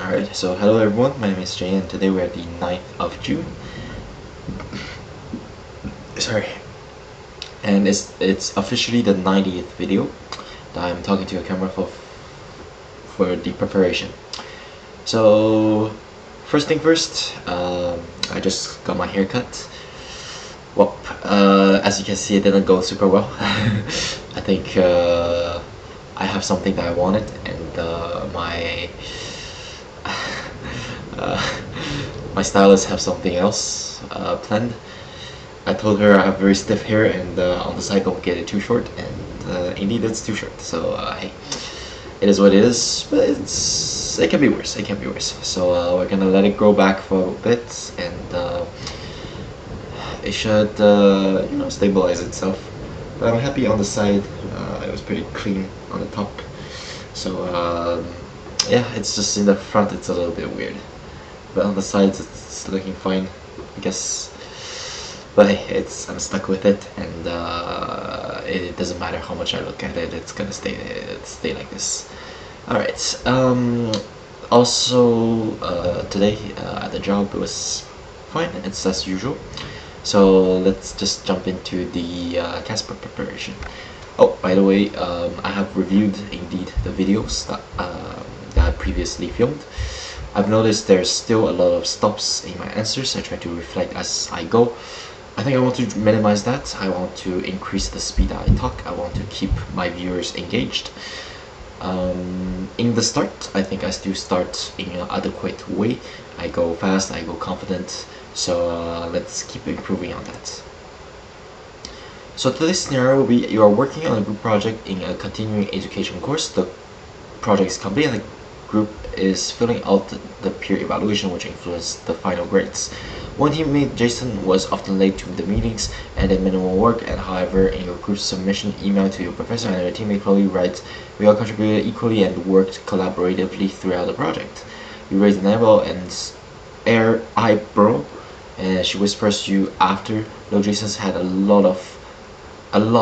Alright, so hello everyone, my name is Jay and today we're at the 9th of June. Sorry. And it's officially the 90th video that I'm talking to a camera for the preparation. So, first thing first, I just got my hair cut. Well, as you can see, it didn't go super well. I think I have something that I wanted, and my stylist have something else planned. I told her I have very stiff hair, and on the side don't get it too short, and indeed it's too short. So hey, it is what it is, but it can be worse. It can be worse. So we're gonna let it grow back for a bit, and it should stabilize itself. But I'm happy on the side. It was pretty clean on the top. So yeah, it's just in the front it's a little bit weird, but on the sides it's looking fine, I guess. But hey, I'm stuck with it, and it doesn't matter how much I look at it. It's gonna stay like this. All right. Also, today at the job it was fine. It's as usual. So let's just jump into the Casper preparation. Oh, by the way, I have reviewed indeed the videos that I previously filmed. I've noticed there's still a lot of stops in my answers. I try to reflect as I go. I think I want to minimize that. I want to increase the speed that I talk. I want to keep my viewers engaged. In the start, I think I still start in an adequate way. I go fast, I go confident. So let's keep improving on that. So today's scenario will be you are working on a group project in a continuing education course. The project is complete and the group is filling out the peer evaluation, which influenced the final grades. One teammate, Jason, was often late to the meetings and did minimal work, and however, in your group submission email to your professor, and your teammate Chloe writes, "We all contributed equally and worked collaboratively throughout the project." You raise an eyebrow, and she whispers to you after, "Though Jason's had a lot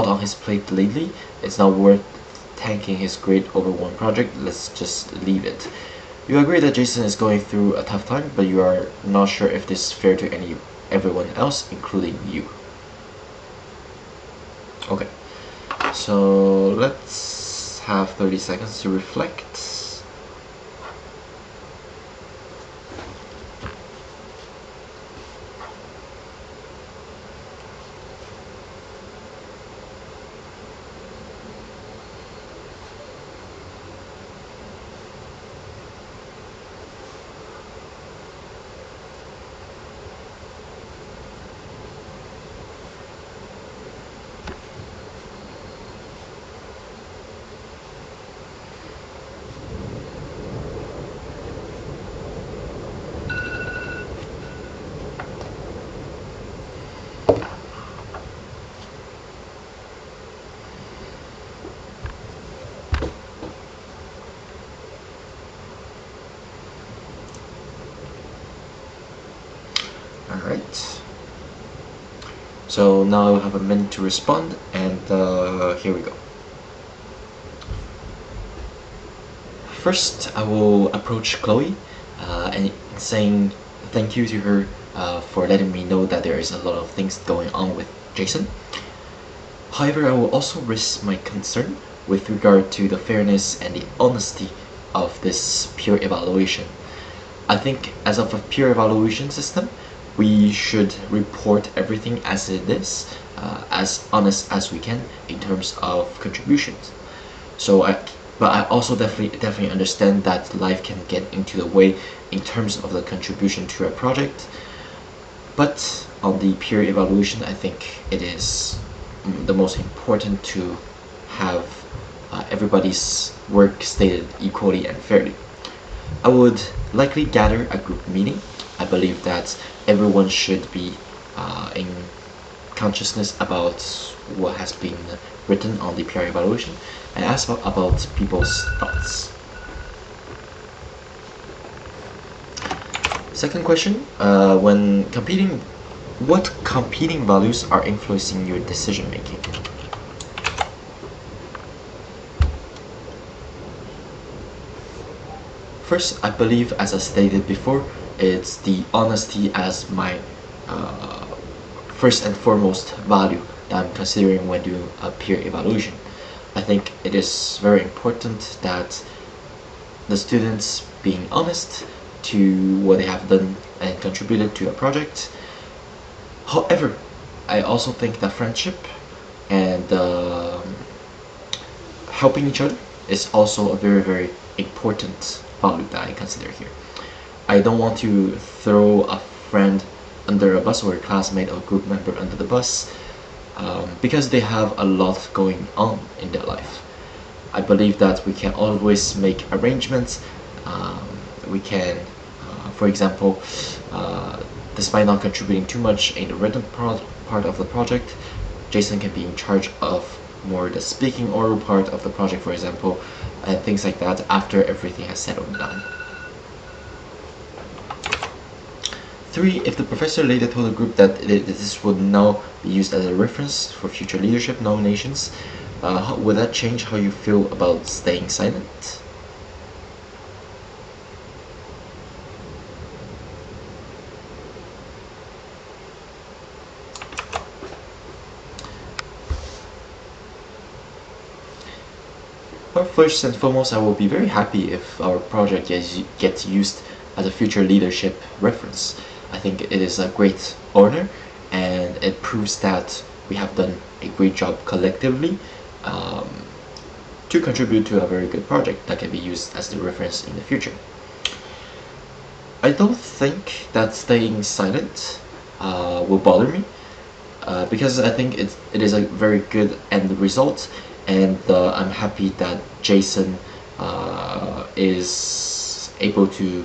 on his plate lately, it's not worth tanking his grade over one project. Let's just leave it." You agree that Jason is going through a tough time, but you are not sure if this is fair to everyone else, including you. Okay, so let's have 30 seconds to reflect. Alright, so now I have a minute to respond, and here we go. First, I will approach Chloe and saying thank you to her for letting me know that there is a lot of things going on with Jason. However, I will also risk my concern with regard to the fairness and the honesty of this peer evaluation. I think as of a peer evaluation system, we should report everything as it is, as honest as we can in terms of contributions. But I also definitely understand that life can get into the way in terms of the contribution to a project. But on the peer evaluation, I think it is the most important to have everybody's work stated equally and fairly. I would likely gather a group meeting. I believe that everyone should be in consciousness about what has been written on the peer evaluation and ask about people's thoughts. Second question, what competing values are influencing your decision making? First, I believe, as I stated before, it's the honesty as my first and foremost value that I'm considering when doing a peer evaluation. I think it is very important that the students being honest to what they have done and contributed to a project. However, I also think that friendship and helping each other is also a very, very important value that I consider here. I don't want to throw a friend under a bus or a classmate or group member under the bus because they have a lot going on in their life. I believe that we can always make arrangements. We can, for example, despite not contributing too much in the written part of the project, Jason can be in charge of more the speaking oral part of the project, for example, and things like that after everything has settled down. 3. If the professor later told the group that this would now be used as a reference for future leadership nominations, would that change how you feel about staying silent? Well, first and foremost, I will be very happy if our project gets used as a future leadership reference. I think it is a great honor, and it proves that we have done a great job collectively to contribute to a very good project that can be used as the reference in the future. I don't think that staying silent will bother me because I think it is a very good end result, and I'm happy that Jason is able to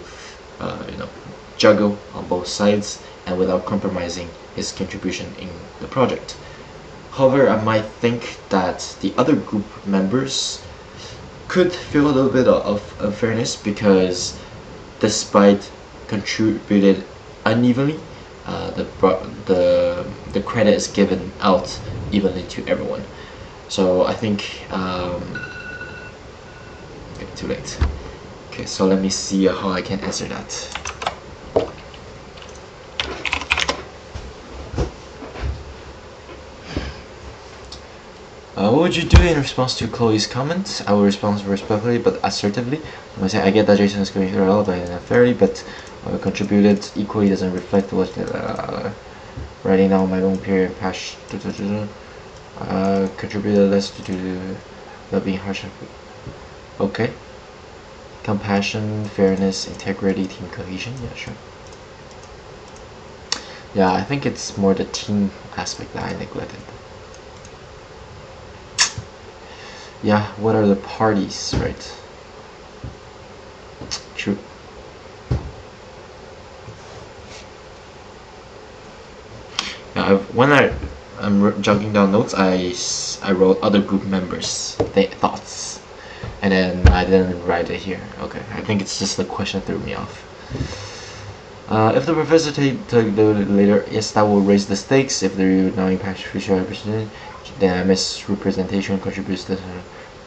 juggle on both sides and without compromising his contribution in the project. However, I might think that the other group members could feel a little bit of unfairness because despite contributed unevenly, the credit is given out evenly to everyone. So I think okay, too late. Okay, so let me see how I can answer that. What would you do in response to Chloe's comments? I will respond respectfully but assertively. I'm gonna say I get that Jason is going through a lot and unfairly, but contributed equally doesn't reflect what writing down my own period past contributed less to being harsh. Okay. Compassion, fairness, integrity, team cohesion. Yeah, sure. Yeah, I think it's more the team aspect that I neglected. Yeah, what are the parties, right? True. Now, when I'm jogging down notes, I wrote other group members' thoughts, and then I didn't write it here. Okay, I think it's just the question threw me off. If the professor took the later, yes, that will raise the stakes. If the review now impacts future representation, then misrepresentation contributes to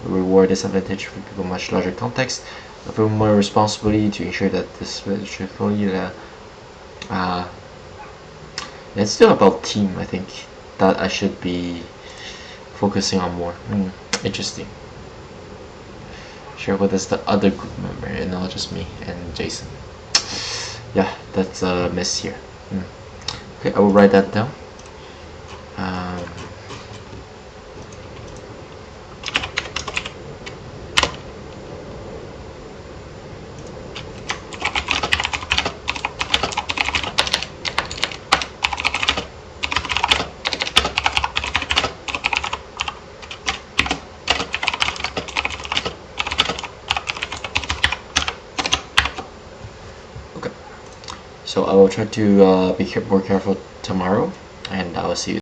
reward disadvantage for people much larger context. I feel more responsibility to ensure that this truthfully it's still about team. I think that I should be focusing on more. Interesting. Sure, what is the other group member? And not just me and Jason. Yeah, that's a miss here. Okay, I will write that down. So I will try to be more careful tomorrow, and I will see you.